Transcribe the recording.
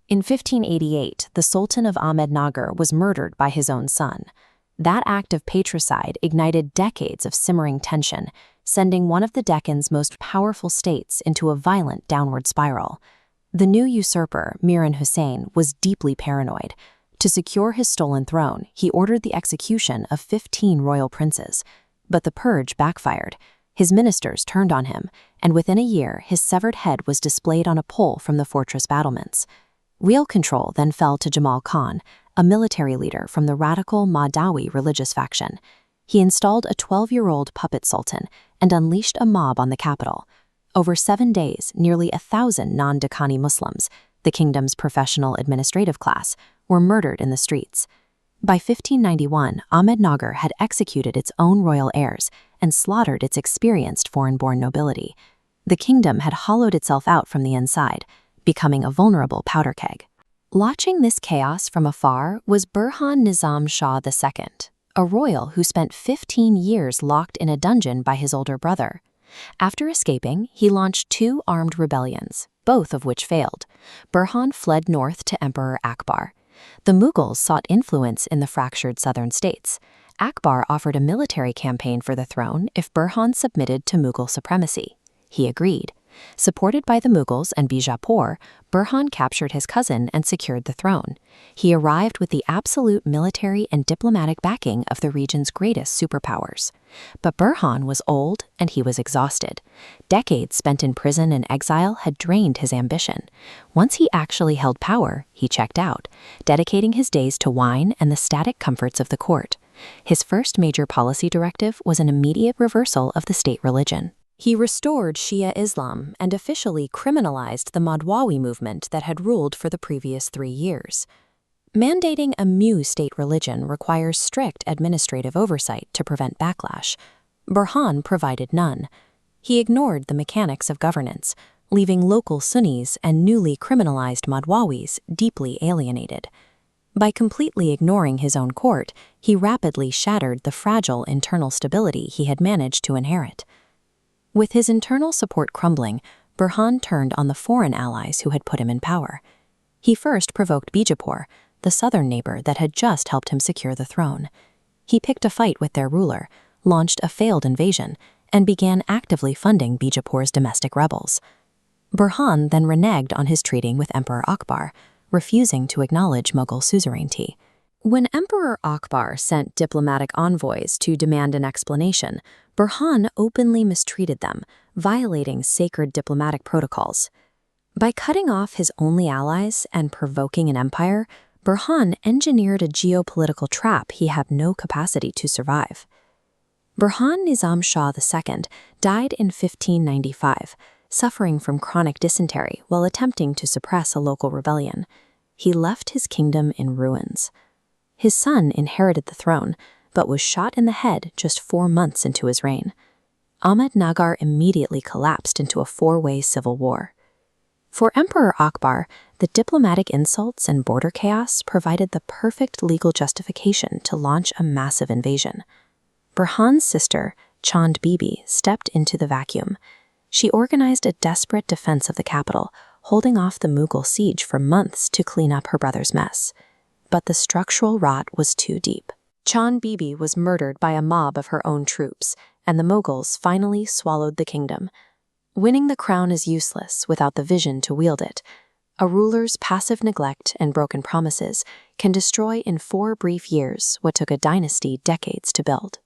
In 1588, the Sultan of Ahmednagar was murdered by his own son. That act of patricide ignited decades of simmering tension, sending one of the Deccan's most powerful states into a violent downward spiral. The new usurper, Miran Hussein, was deeply paranoid. To secure his stolen throne, he ordered the execution of 15 royal princes. But the purge backfired. His ministers turned on him, and within a year his severed head was displayed on a pole from the fortress battlements. Real control then fell to Jamal Khan, a military leader from the radical Mahdawi religious faction. He installed a 12-year-old puppet-sultan and unleashed a mob on the capital. Over 7 days, nearly 1,000 non-Deccani Muslims, the kingdom's professional administrative class, were murdered in the streets. By 1591, Ahmednagar had executed its own royal heirs and slaughtered its experienced foreign-born nobility. The kingdom had hollowed itself out from the inside, becoming a vulnerable powder keg. Watching this chaos from afar was Burhan Nizam Shah II, a royal who spent 15 years locked in a dungeon by his older brother. After escaping, he launched 2 armed rebellions, both of which failed. Burhan fled north to Emperor Akbar. The Mughals sought influence in the fractured southern states. Akbar offered a military campaign for the throne if Burhan submitted to Mughal supremacy. He agreed. Supported by the Mughals and Bijapur, Burhan captured his cousin and secured the throne. He arrived with the absolute military and diplomatic backing of the region's greatest superpowers. But Burhan was old and he was exhausted. Decades spent in prison and exile had drained his ambition. Once he actually held power, he checked out, dedicating his days to wine and the static comforts of the court. His first major policy directive was an immediate reversal of the state religion. He restored Shia Islam and officially criminalized the Mahdawi movement that had ruled for the previous 3 years. Mandating a new state religion requires strict administrative oversight to prevent backlash. Burhan provided none. He ignored the mechanics of governance, leaving local Sunnis and newly criminalized Mahdawi's deeply alienated. By completely ignoring his own court, he rapidly shattered the fragile internal stability he had managed to inherit. With his internal support crumbling, Burhan turned on the foreign allies who had put him in power. He first provoked Bijapur, the southern neighbor that had just helped him secure the throne. He picked a fight with their ruler, launched a failed invasion, and began actively funding Bijapur's domestic rebels. Burhan then reneged on his treating with Emperor Akbar, refusing to acknowledge Mughal suzerainty. When Emperor Akbar sent diplomatic envoys to demand an explanation, Burhan openly mistreated them, violating sacred diplomatic protocols. By cutting off his only allies and provoking an empire, Burhan engineered a geopolitical trap he had no capacity to survive. Burhan Nizam Shah II died in 1595, suffering from chronic dysentery while attempting to suppress a local rebellion. He left his kingdom in ruins. His son inherited the throne, but was shot in the head just 4 months into his reign. Ahmednagar immediately collapsed into a 4-way civil war. For Emperor Akbar, the diplomatic insults and border chaos provided the perfect legal justification to launch a massive invasion. Burhan's sister, Bibi, stepped into the vacuum. She organized a desperate defense of the capital, holding off the Mughal siege for months to clean up her brother's mess. But the structural rot was too deep. Bibi was murdered by a mob of her own troops, and the Mughals finally swallowed the kingdom. Winning the crown is useless without the vision to wield it. A ruler's passive neglect and broken promises can destroy in 4 brief years what took a dynasty decades to build.